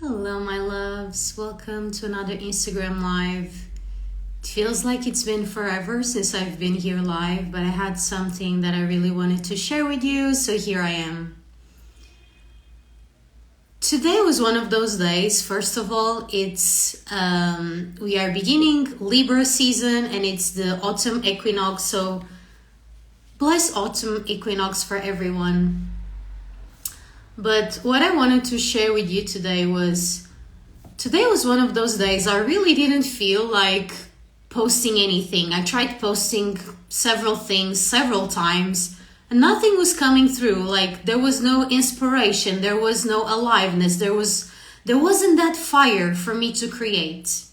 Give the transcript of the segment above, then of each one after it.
Hello, my loves. Welcome to another Instagram Live. It feels like it's been forever since I've been here live, but I had something that I really wanted to share with you, so here I am. Today was one of those days. First of all, we are beginning Libra season and it's the autumn equinox, so bless autumn equinox for everyone. But what I wanted to share with you today was one of those days I really didn't feel like posting anything. I tried posting several things several times and nothing was coming through. Like there was no inspiration, there was no aliveness, there wasn't that fire for me to create.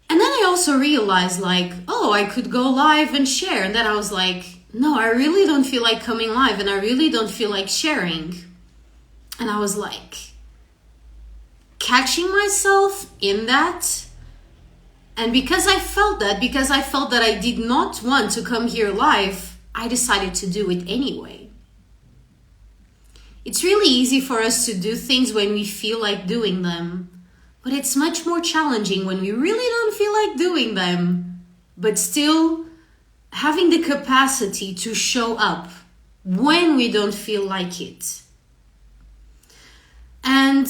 And then I also realized I could go live and share. And then I was like, no, I really don't feel like coming live and I really don't feel like sharing. And I was like catching myself in that. And because I felt that I did not want to come here live, I decided to do it anyway. It's really easy for us to do things when we feel like doing them, but it's much more challenging when we really don't feel like doing them, but still having the capacity to show up when we don't feel like it. And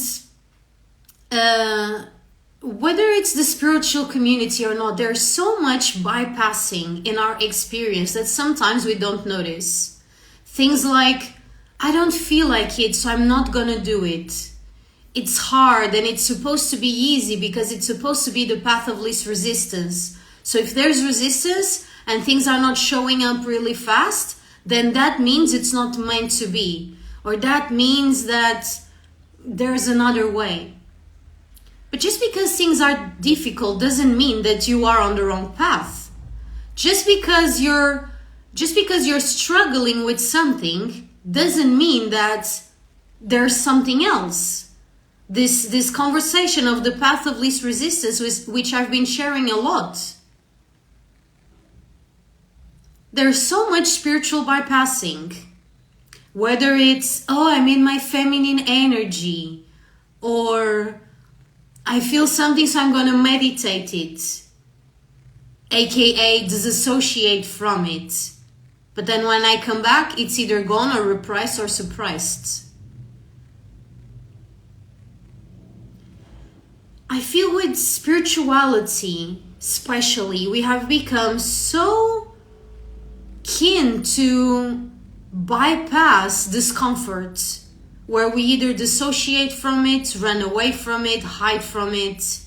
whether it's the spiritual community or not, there's so much bypassing in our experience that sometimes we don't notice. Things like, I don't feel like it, so I'm not gonna do it. It's hard and it's supposed to be easy because it's supposed to be the path of least resistance. So if there's resistance and things are not showing up really fast, then that means it's not meant to be. Or that means that there's another way. But just because things are difficult doesn't mean that you are on the wrong path. Just because you're struggling with something doesn't mean that there's something else. This conversation of the path of least resistance, which I've been sharing a lot. There's so much spiritual bypassing. Whether it's, I'm in my feminine energy, or I feel something so I'm going to meditate it, aka disassociate from it. But then when I come back, it's either gone or repressed or suppressed. I feel with spirituality, especially, we have become so keen to bypass discomfort, where we either dissociate from it, run away from it, hide from it,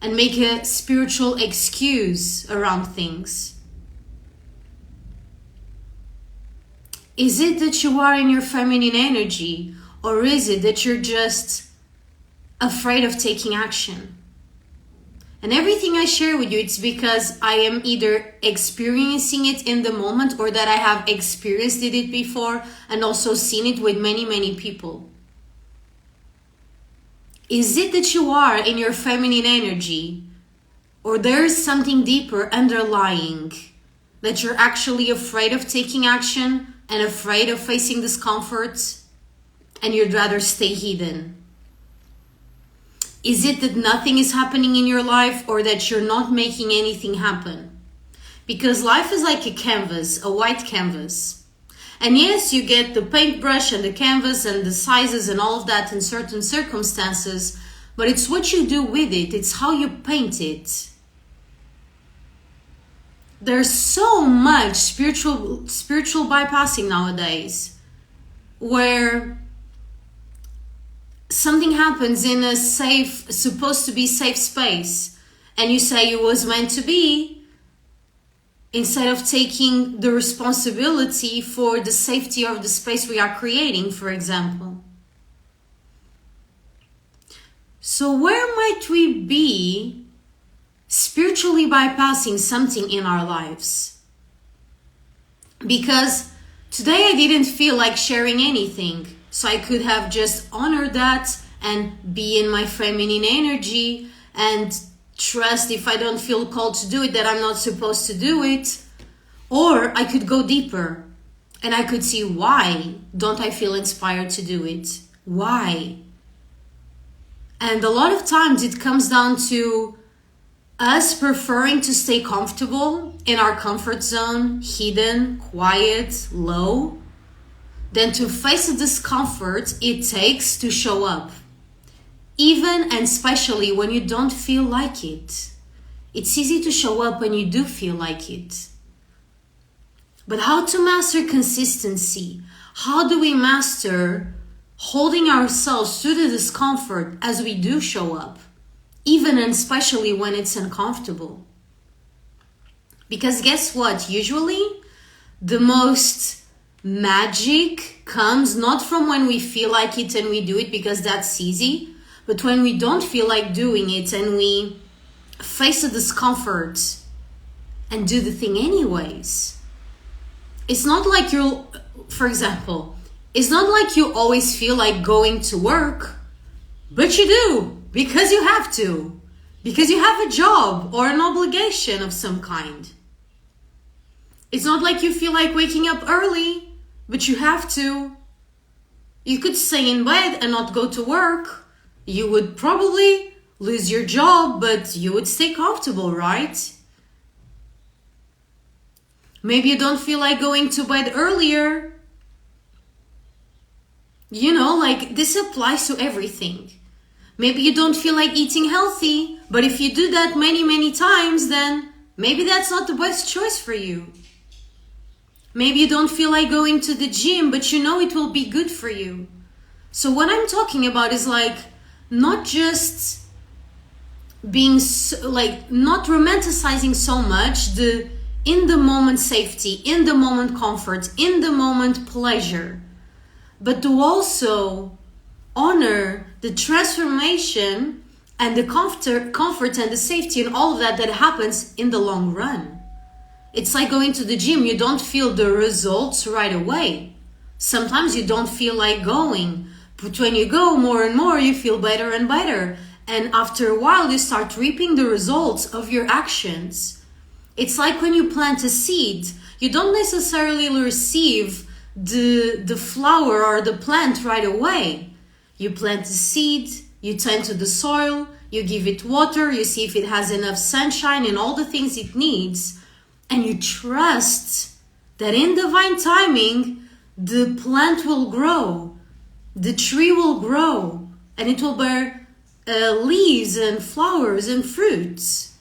and make a spiritual excuse around things. Is it that you are in your feminine energy, or is it that you're just afraid of taking action? And everything I share with you, it's because I am either experiencing it in the moment or that I have experienced it before and also seen it with many, many people. Is it that you are in your feminine energy, or there is something deeper underlying that you're actually afraid of taking action and afraid of facing discomfort and you'd rather stay hidden? Is it that nothing is happening in your life, or that you're not making anything happen? Because life is like a canvas, a white canvas. And yes, you get the paintbrush and the canvas and the sizes and all of that in certain circumstances, but it's what you do with it. It's how you paint it. There's so much spiritual bypassing nowadays, where something happens in a supposed to be safe space, and you say it was meant to be, instead of taking the responsibility for the safety of the space we are creating, for example. So where might we be spiritually bypassing something in our lives? Because today I didn't feel like sharing anything. So I could have just honored that and be in my feminine energy and trust, if I don't feel called to do it, that I'm not supposed to do it. Or I could go deeper and I could see, why don't I feel inspired to do it? Why? And a lot of times it comes down to us preferring to stay comfortable in our comfort zone, hidden, quiet, low, than to face the discomfort it takes to show up. Even and especially when you don't feel like it. It's easy to show up when you do feel like it. But how to master consistency? How do we master holding ourselves through the discomfort as we do show up? Even and especially when it's uncomfortable. Because guess what? Usually the most magic comes not from when we feel like it and we do it because that's easy, but when we don't feel like doing it and we face the discomfort and do the thing anyways. It's not like for example, it's not like you always feel like going to work, but you do. Because you have to. Because you have a job or an obligation of some kind. It's not like you feel like waking up early, but you have to. You could stay in bed and not go to work. You would probably lose your job, but you would stay comfortable, right? Maybe you don't feel like going to bed earlier. Like this applies to everything. Maybe you don't feel like eating healthy, but if you do that many, many times, then maybe that's not the best choice for you. Maybe you don't feel like going to the gym, but you know it will be good for you. So what I'm talking about is like not just being not romanticizing so much the in the moment safety, in the moment comfort, in the moment pleasure, but to also honor the transformation and the comfort and the safety and all of that happens in the long run. It's like going to the gym. You don't feel the results right away. Sometimes you don't feel like going, but when you go more and more, you feel better and better. And after a while, you start reaping the results of your actions. It's like when you plant a seed. You don't necessarily receive the flower or the plant right away. You plant the seed, you tend to the soil, you give it water, you see if it has enough sunshine and all the things it needs, and you trust that in divine timing, the plant will grow, the tree will grow, and it will bear leaves and flowers and fruits.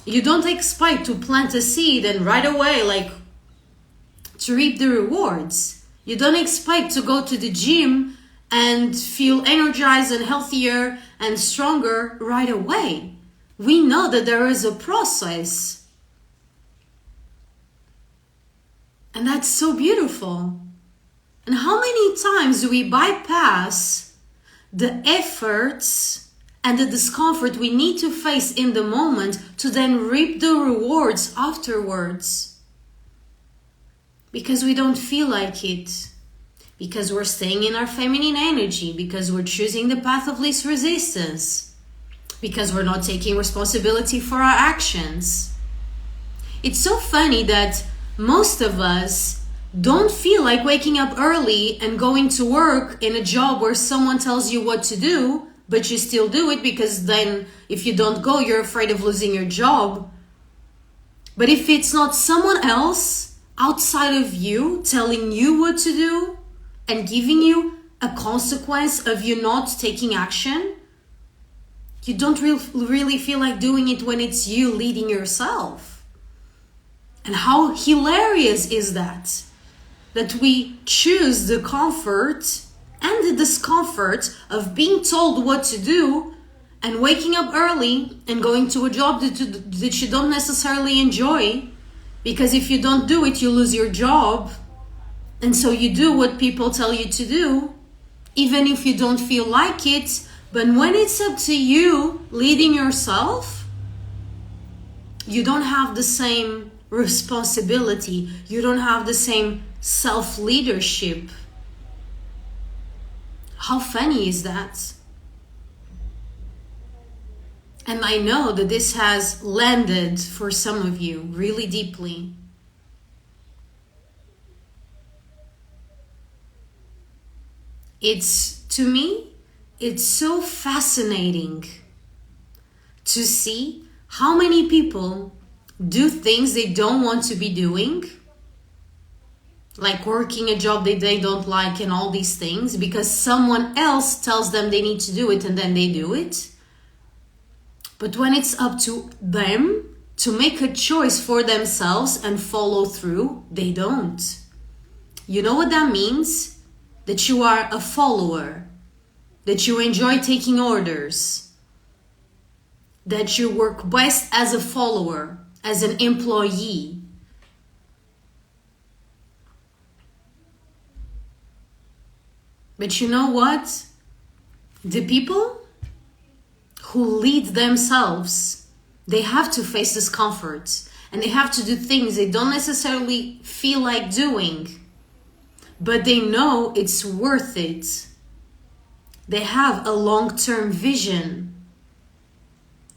You don't expect to plant a seed and right away, to reap the rewards. You don't expect to go to the gym and feel energized and healthier and stronger right away. We know that there is a process. And that's so beautiful. And how many times do we bypass the efforts and the discomfort we need to face in the moment to then reap the rewards afterwards? Because we don't feel like it. Because we're staying in our feminine energy, because we're choosing the path of least resistance, because we're not taking responsibility for our actions. It's so funny that most of us don't feel like waking up early and going to work in a job where someone tells you what to do, but you still do it because then if you don't go, you're afraid of losing your job. But if it's not someone else outside of you telling you what to do, and giving you a consequence of you not taking action, you don't really feel like doing it when it's you leading yourself. And how hilarious is that? That we choose the comfort and the discomfort of being told what to do and waking up early and going to a job that you don't necessarily enjoy, because if you don't do it, you lose your job. And so you do what people tell you to do, even if you don't feel like it. But when it's up to you leading yourself, you don't have the same responsibility. You don't have the same self-leadership. How funny is that? And I know that this has landed for some of you really deeply. To me, it's so fascinating to see how many people do things they don't want to be doing, like working a job that they don't like and all these things, because someone else tells them they need to do it and then they do it. But when it's up to them to make a choice for themselves and follow through, they don't. You know what that means? That you are a follower, that you enjoy taking orders, that you work best as a follower, as an employee. But you know what? The people who lead themselves, they have to face discomfort and they have to do things they don't necessarily feel like doing, but they know it's worth it. They have a long-term vision.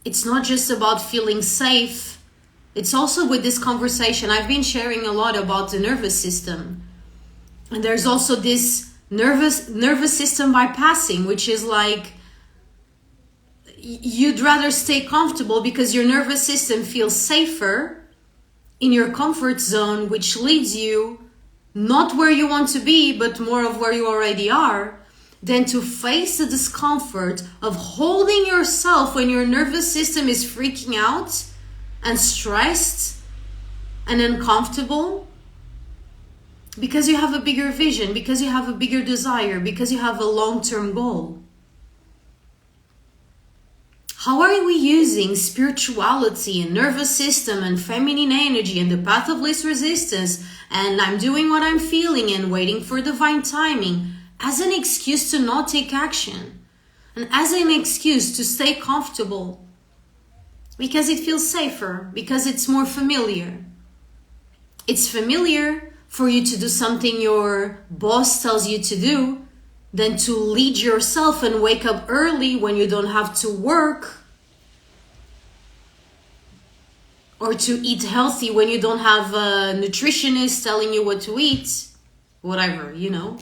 It's not just about feeling safe. It's also with this conversation, I've been sharing a lot about the nervous system. And there's also this nervous system bypassing, which is like you'd rather stay comfortable because your nervous system feels safer in your comfort zone, which leads you not where you want to be, but more of where you already are, than to face the discomfort of holding yourself when your nervous system is freaking out and stressed and uncomfortable, because you have a bigger vision, because you have a bigger desire, because you have a long-term goal. How are we using spirituality and nervous system and feminine energy and the path of least resistance and I'm doing what I'm feeling and waiting for divine timing as an excuse to not take action and as an excuse to stay comfortable because it feels safer, because it's more familiar? It's familiar for you to do something your boss tells you to do than to lead yourself and wake up early when you don't have to work, or to eat healthy when you don't have a nutritionist telling you what to eat, whatever, you know.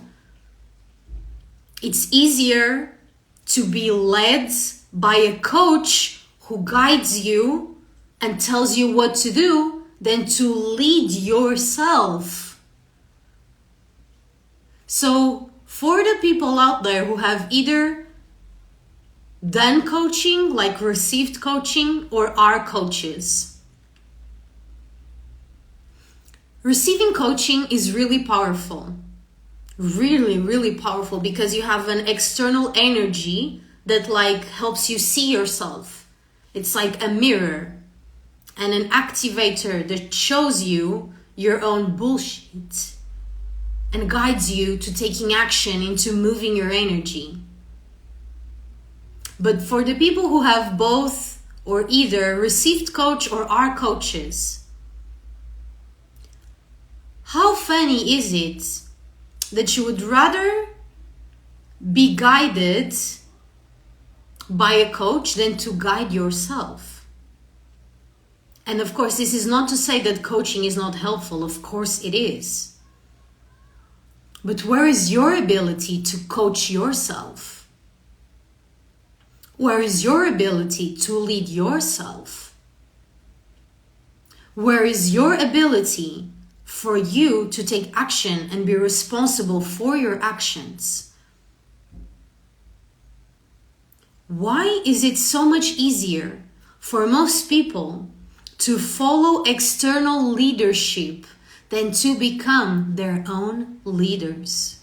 It's easier to be led by a coach who guides you and tells you what to do than to lead yourself. So for the people out there who have either done coaching, like received coaching, or are coaches, receiving coaching is really powerful. Really, really powerful, because you have an external energy that like helps you see yourself. It's like a mirror and an activator that shows you your own bullshit and guides you to taking action into moving your energy. But for the people who have both or either received coach or are coaches, how funny is it that you would rather be guided by a coach than to guide yourself? And of course, this is not to say that coaching is not helpful. Of course it is. But where is your ability to coach yourself? Where is your ability to lead yourself? Where is your ability for you to take action and be responsible for your actions? Why is it so much easier for most people to follow external leadership than to become their own leaders?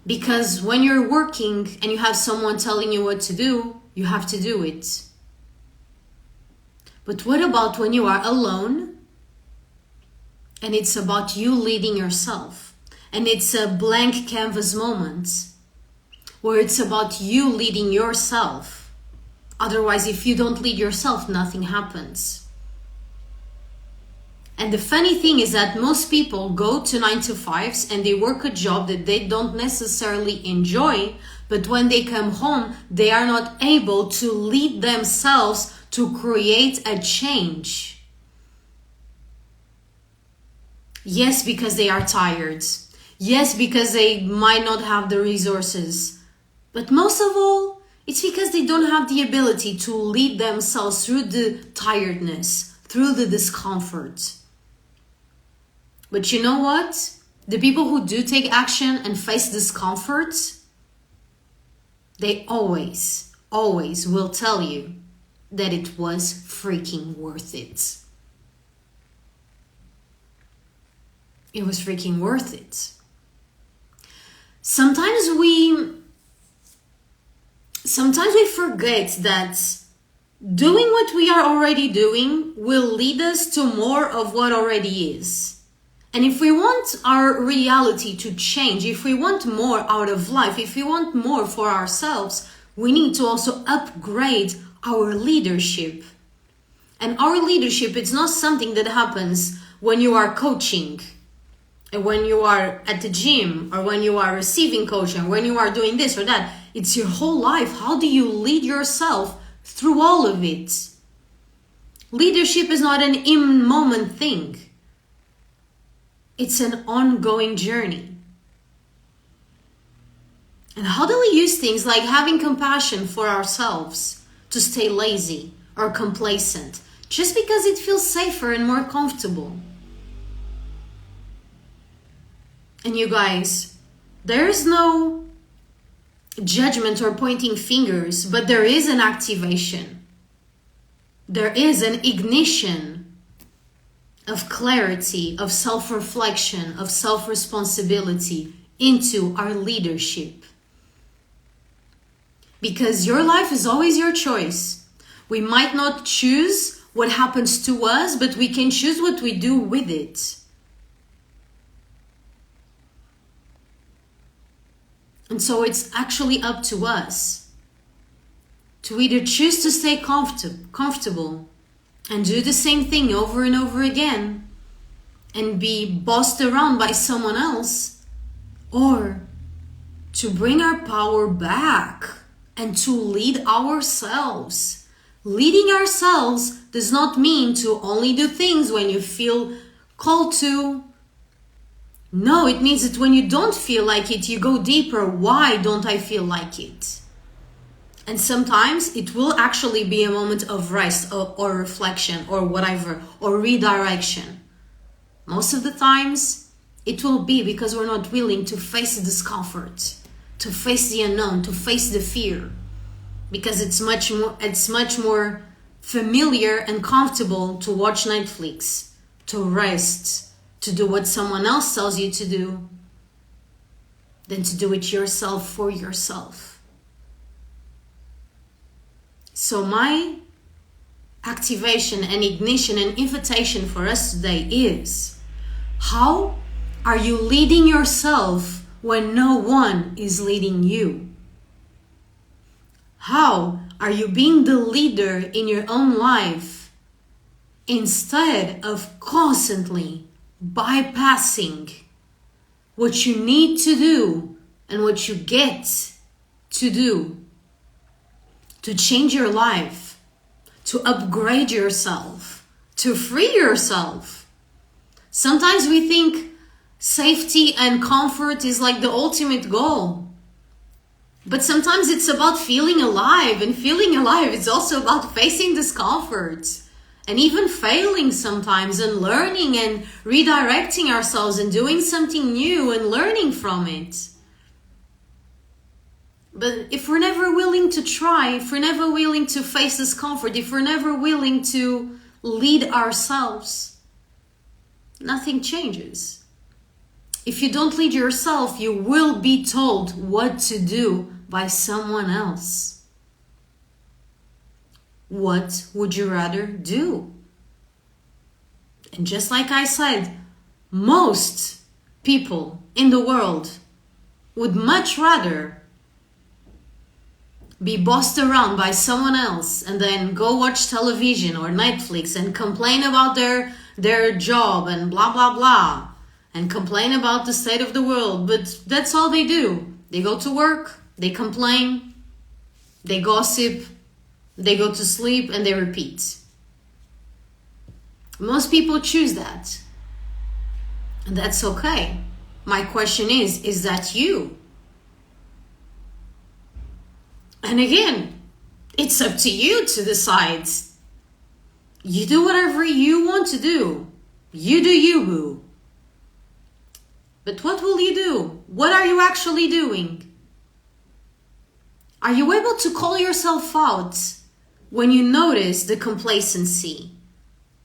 Because when you're working and you have someone telling you what to do, you have to do it. But what about when you are alone and it's about you leading yourself, and it's a blank canvas moment where it's about you leading yourself? Otherwise, if you don't lead yourself, nothing happens. And the funny thing is that most people go to 9-to-5s and they work a job that they don't necessarily enjoy, but when they come home, they are not able to lead themselves to create a change. Yes, because they are tired. Yes, because they might not have the resources. But most of all, it's because they don't have the ability to lead themselves through the tiredness, through the discomfort. But you know what? The people who do take action and face discomfort, they always will tell you that it was freaking worth it. It was freaking worth it. Sometimes we forget that doing what we are already doing will lead us to more of what already is. And if we want our reality to change, if we want more out of life, if we want more for ourselves, we need to also upgrade our leadership. And our leadership, it's not something that happens when you are coaching, and when you are at the gym, or when you are receiving coaching, or when you are doing this or that. It's your whole life. How do you lead yourself through all of it? Leadership is not an in-moment thing. It's an ongoing journey. And how do we use things like having compassion for ourselves to stay lazy or complacent just because it feels safer and more comfortable? And you guys, there is no judgment or pointing fingers, but there is an activation. There is an ignition of clarity, of self-reflection, of self-responsibility into our leadership. Because your life is always your choice. We might not choose what happens to us, but we can choose what we do with it. And so it's actually up to us to either choose to stay comfortable and do the same thing over and over again and be bossed around by someone else, or to bring our power back and to lead ourselves. Leading ourselves does not mean to only do things when you feel called to. No, it means that when you don't feel like it, you go deeper. Why don't I feel like it? And sometimes it will actually be a moment of rest or reflection or whatever, or redirection. Most of the times it will be because we're not willing to face the discomfort, to face the unknown, to face the fear. Because it's much more familiar and comfortable to watch Netflix, to rest, to do what someone else tells you to do, than to do it yourself for yourself. So my activation and ignition and invitation for us today is, how are you leading yourself when no one is leading you? How are you being the leader in your own life instead of constantly bypassing what you need to do and what you get to do to change your life, to upgrade yourself, to free yourself? Sometimes we think safety and comfort is like the ultimate goal. But sometimes it's about feeling alive, and feeling alive is also about facing discomfort and even failing sometimes and learning and redirecting ourselves and doing something new and learning from it. But if we're never willing to try, if we're never willing to face discomfort, if we're never willing to lead ourselves, nothing changes. If you don't lead yourself, you will be told what to do by someone else. What would you rather do? And just like I said, most people in the world would much rather be bossed around by someone else and then go watch television or Netflix and complain about their job and blah, blah, blah, and complain about the state of the world. But that's all they do. They go to work, they complain, they gossip, they go to sleep, and they repeat. Most people choose that. And that's okay. My question is that you? And again, it's up to you to decide. You do whatever you want to do. You do you, boo. But what will you do? What are you actually doing? Are you able to call yourself out when you notice the complacency,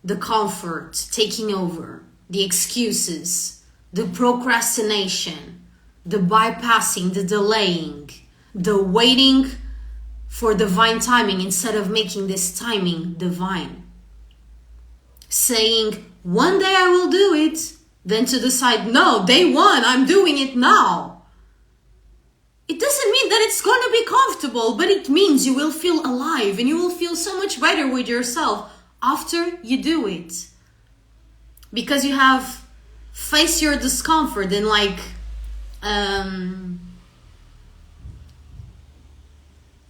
the comfort taking over, the excuses, the procrastination, the bypassing, the delaying, the waiting for divine timing instead of making this timing divine? Saying, one day I will do it, then to decide, no, day one, I'm doing it now. It doesn't mean that it's going to be comfortable, but it means you will feel alive and you will feel so much better with yourself after you do it. Because you have faced your discomfort and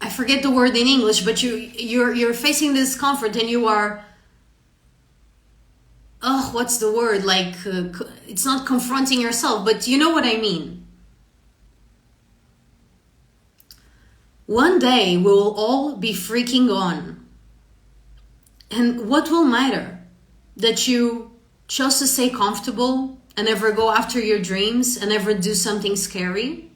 I forget the word in English, but you're facing this discomfort and you are, what's the word? It's not confronting yourself, but you know what I mean. One day we will all be freaking on. And what will matter? That you chose to stay comfortable and never go after your dreams and never do something scary?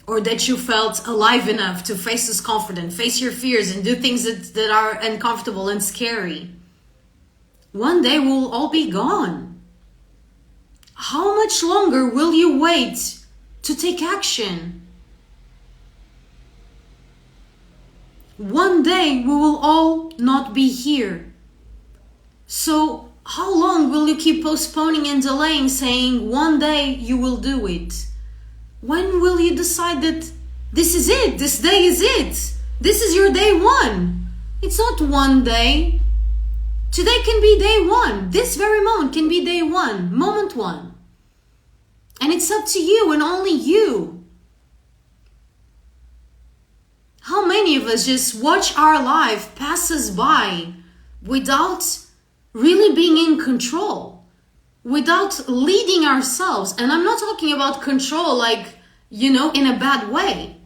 Or that you felt alive enough to face discomfort and face your fears and do things that are uncomfortable and scary? One day we'll all be gone. How much longer will you wait to take action? One day we will all not be here. So how long will you keep postponing and delaying, saying one day you will do it? When will you decide that this is it, this day is it, this is your day one? It's not one day. Today can be day one. This very moment can be day one, moment one. And it's up to you and only you. How many of us just watch our life pass us by without really being in control, without leading ourselves? And I'm not talking about control in a bad way.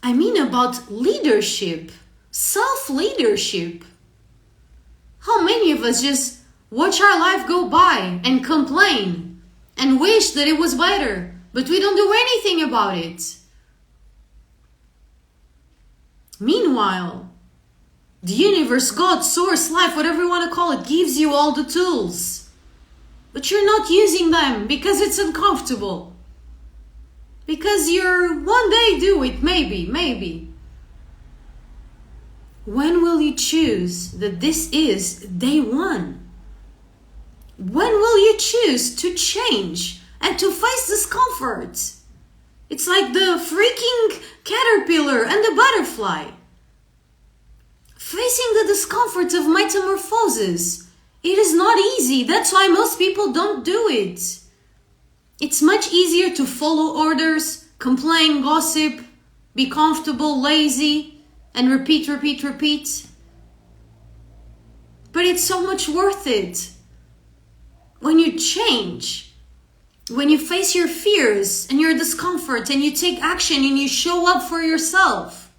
I mean about leadership, self-leadership. How many of us just watch our life go by and complain and wish that it was better, but we don't do anything about it? Meanwhile, the universe, God, source, life, whatever you want to call it, gives you all the tools. But you're not using them because it's uncomfortable. Because you're one day do it, maybe. When will you choose that this is day one? When will you choose to change and to face discomfort? It's like the freaking caterpillar and the butterfly. Facing the discomfort of metamorphosis. It is not easy. That's why most people don't do it. It's much easier to follow orders, complain, gossip, be comfortable, lazy, and repeat. But it's so much worth it. When you change, when you face your fears and your discomfort and you take action and you show up for yourself,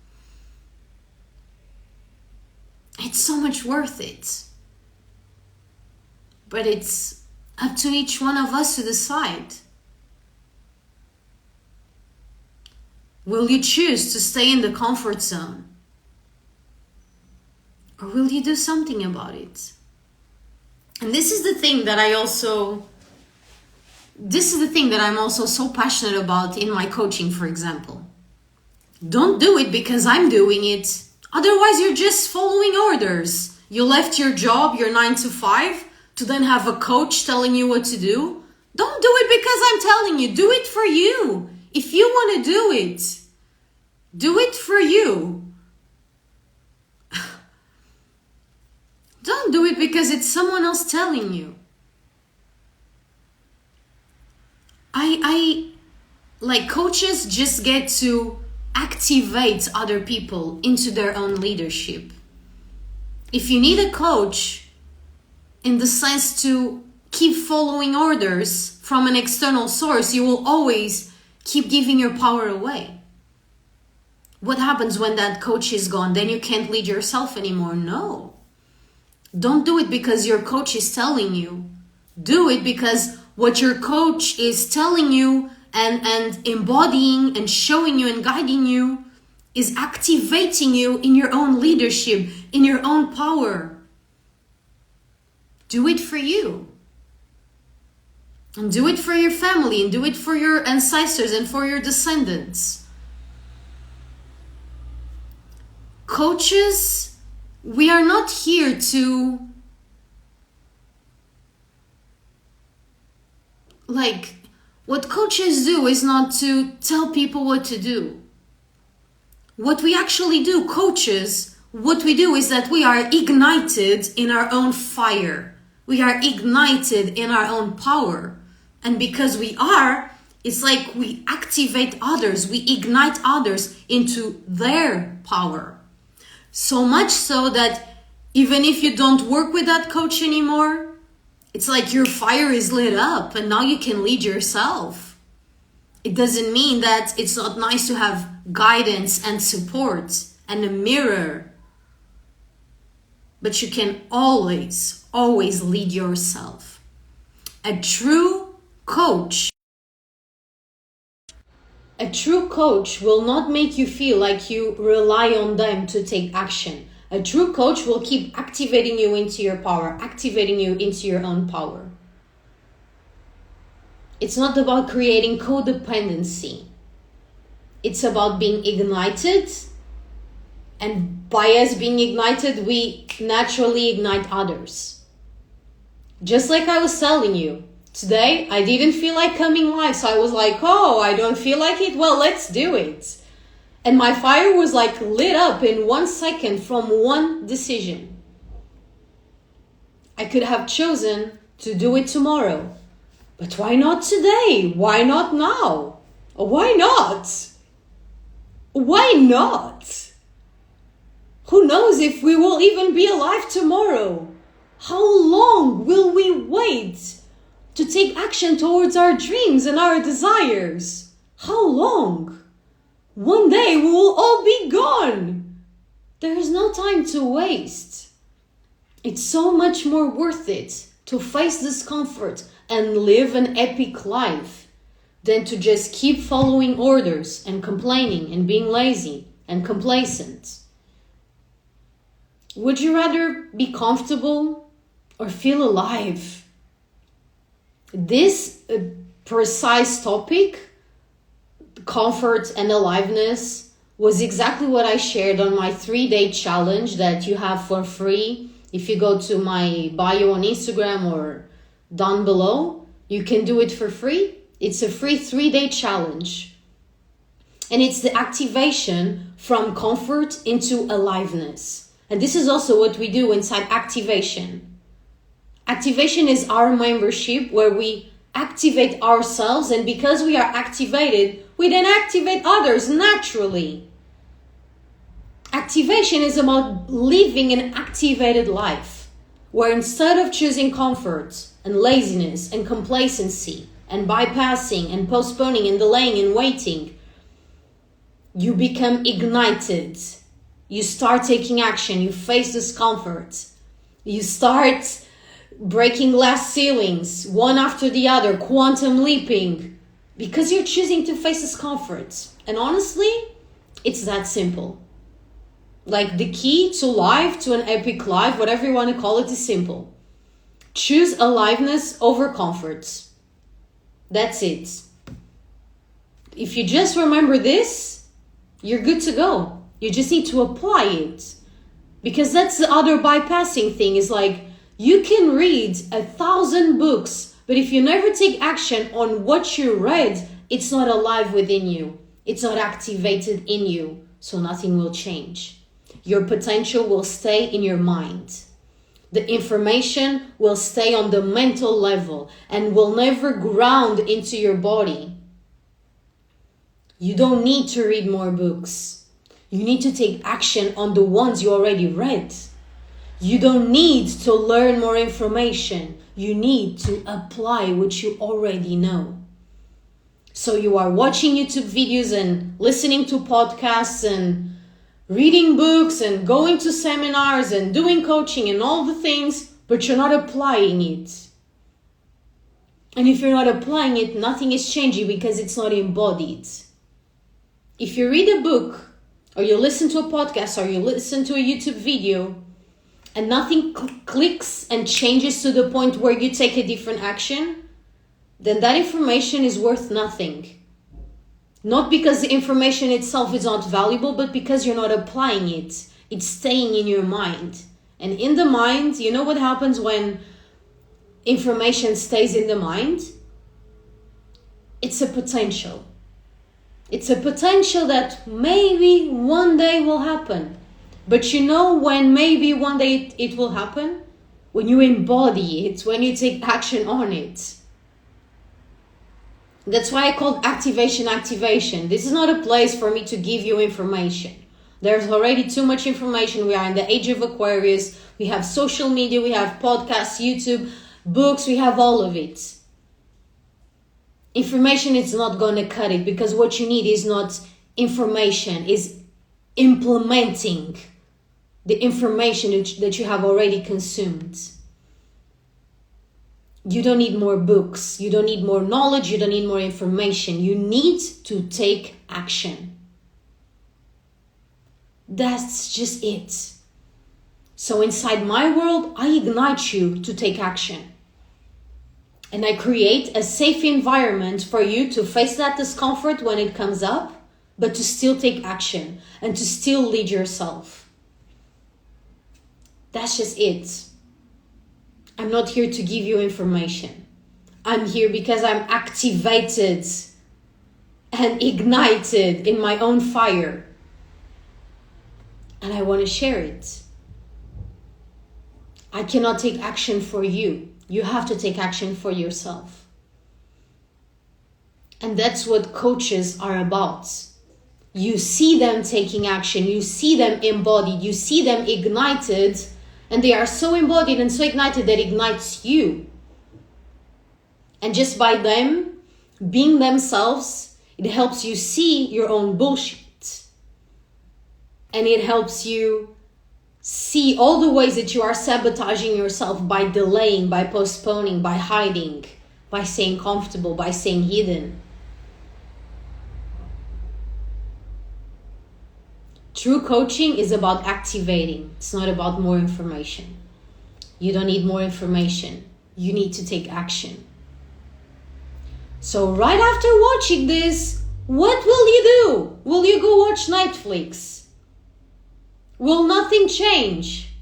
it's so much worth it. But it's up to each one of us to decide. Will you choose to stay in the comfort zone? Or will you do something about it? And this is the thing that I'm also so passionate about in my coaching, for example. Don't do it because I'm doing it. Otherwise, you're just following orders. You left your job, your 9 to 5, to then have a coach telling you what to do. Don't do it because I'm telling you. Do it for you. If you want to do it for you. Don't do it because it's someone else telling you. Coaches just get to activate other people into their own leadership. If you need a coach in the sense to keep following orders, from an external source, you will always keep giving your power away. What happens when that coach is gone? Then you can't lead yourself anymore. No. Don't do it because your coach is telling you. Do it because what your coach is telling you and embodying and showing you and guiding you is activating you in your own leadership, in your own power. Do it for you. And do it for your family, and do it for your ancestors and for your descendants. Coaches, we are not here to what coaches do is not to tell people what to do. What we actually do, coaches, what we do is that we are ignited in our own fire. We are ignited in our own power. And because we are, it's like we activate others, we ignite others into their power. So much so that even if you don't work with that coach anymore, it's like your fire is lit up and now you can lead yourself. It doesn't mean that it's not nice to have guidance and support and a mirror. But you can always lead yourself. A true coach will not make you feel like you rely on them to take action. A true coach will keep activating you into your power, activating you into your own power. It's not about creating codependency. It's about being ignited. And by us being ignited, we naturally ignite others. Just like I was telling you, today I didn't feel like coming live. So I was like, oh, I don't feel like it. Well, let's do it. And my fire was like lit up in 1 second from one decision. I could have chosen to do it tomorrow. But why not today? Why not now? Why not? Why not? Who knows if we will even be alive tomorrow? How long will we wait to take action towards our dreams and our desires? How long? One day we will all be gone. There is no time to waste. It's so much more worth it to face discomfort and live an epic life than to just keep following orders and complaining and being lazy and complacent. Would you rather be comfortable or feel alive? This precise topic, comfort and aliveness, was exactly what I shared on my 3-day challenge that you have for free. If you go to my bio on Instagram or down below, you can do it for free. It's a free 3-day challenge. And it's the activation from comfort into aliveness. And this is also what we do inside activation. Activation is our membership where we activate ourselves, and because we are activated, we then activate others naturally. Activation is about living an activated life, where instead of choosing comfort and laziness and complacency and bypassing and postponing and delaying and waiting, you become ignited. You start taking action. You face discomfort. You start breaking glass ceilings one after the other, quantum leaping, because you're choosing to face discomfort. And honestly, it's that simple. Like the key to life, to an epic life, whatever you want to call it, is simple. Choose aliveness over comfort. That's it. If you just remember this, you're good to go. You just need to apply it. Because that's the other bypassing thing, is like, you can read 1,000 books, but if you never take action on what you read, it's not alive within you. It's not activated in you, so nothing will change. Your potential will stay in your mind. The information will stay on the mental level and will never ground into your body. You don't need to read more books. You need to take action on the ones you already read. You don't need to learn more information. You need to apply what you already know. So you are watching YouTube videos and listening to podcasts and reading books and going to seminars and doing coaching and all the things, but you're not applying it. And if you're not applying it, nothing is changing because it's not embodied. If you read a book, or you listen to a podcast, or you listen to a YouTube video, and nothing clicks and changes to the point where you take a different action, then that information is worth nothing. Not because the information itself is not valuable, but because you're not applying it. It's staying in your mind. And in the mind, you know what happens when information stays in the mind? It's a potential. It's a potential that maybe one day will happen. But you know when maybe one day it will happen? When you embody it, when you take action on it. That's why I called activation. This is not a place for me to give you information. There's already too much information. We are in the age of Aquarius. We have social media, we have podcasts, YouTube, books, we have all of it. Information is not going to cut it, because what you need is not information, is implementing the information that you have already consumed. You don't need more books. You don't need more knowledge. You don't need more information. You need to take action. That's just it. So inside my world, I ignite you to take action. And I create a safe environment for you to face that discomfort when it comes up, but to still take action and to still lead yourself. That's just it. I'm not here to give you information. I'm here because I'm activated and ignited in my own fire. And I want to share it. I cannot take action for you. You have to take action for yourself. And that's what coaches are about. You see them taking action. You see them embodied. You see them ignited. And they are so embodied and so ignited that it ignites you. And just by them being themselves, it helps you see your own bullshit. And it helps you see all the ways that you are sabotaging yourself by delaying, by postponing, by hiding, by staying comfortable, by staying hidden. True coaching is about activating. It's not about more information. You don't need more information. You need to take action. So right after watching this, what will you do? Will you go watch Netflix? Will nothing change?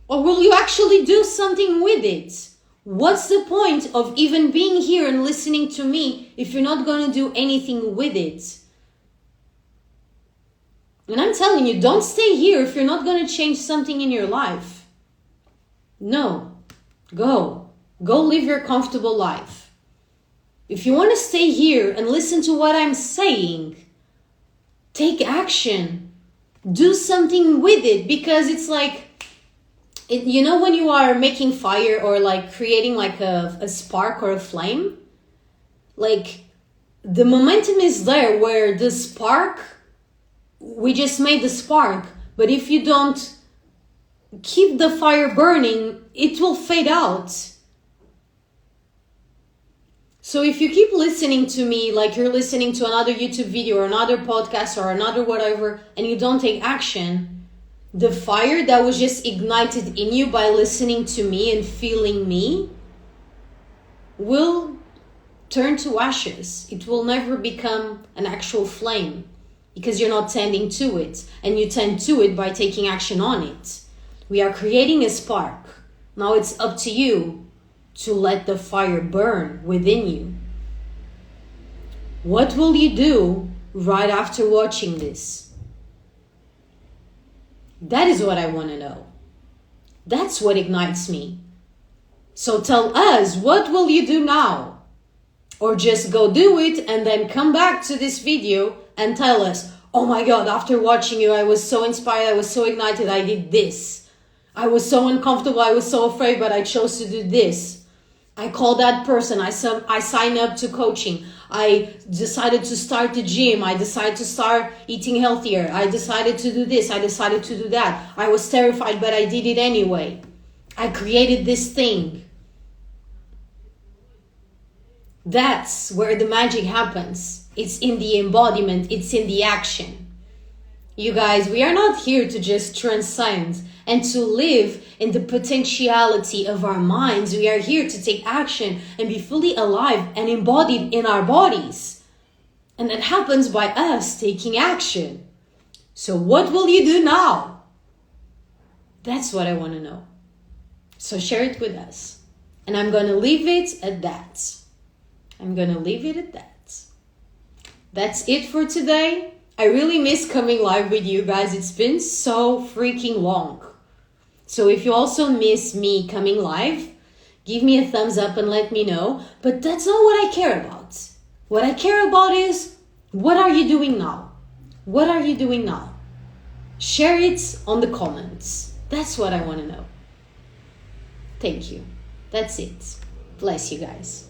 Or will you actually do something with it? What's the point of even being here and listening to me if you're not going to do anything with it? And I'm telling you, don't stay here if you're not going to change something in your life. No. Go. Go live your comfortable life. If you want to stay here and listen to what I'm saying, take action. Do something with it, because it's like, you know when you are making fire or like creating like a spark or a flame? Like the momentum is there where the spark, we just made the spark, but if you don't keep the fire burning, it will fade out. So if you keep listening to me like you're listening to another YouTube video or another podcast or another whatever, and you don't take action, the fire that was just ignited in you by listening to me and feeling me will turn to ashes. It will never become an actual flame, because you're not tending to it, and you tend to it by taking action on it. We are creating a spark. Now it's up to you to let the fire burn within you. What will you do right after watching this? That is what I want to know. That's what ignites me. So tell us, what will you do now? Or just go do it and then come back to this video and tell us, oh my God, after watching you, I was so inspired, I was so ignited, I did this. I was so uncomfortable, I was so afraid, but I chose to do this. I called that person, I signed up to coaching. I decided to start the gym. I decided to start eating healthier. I decided to do this. I decided to do that. I was terrified, but I did it anyway. I created this thing. That's where the magic happens. It's in the embodiment. It's in the action. You guys, we are not here to just transcend and to live in the potentiality of our minds. We are here to take action and be fully alive and embodied in our bodies. And that happens by us taking action. So what will you do now? That's what I want to know. So share it with us. And I'm going to leave it at that. That's it for today. I really miss coming live with you guys. It's been so freaking long. So if you also miss me coming live, give me a thumbs up and let me know. But that's not what I care about. What I care about is, what are you doing now? What are you doing now? Share it on the comments. That's what I want to know. Thank you. That's it. Bless you guys.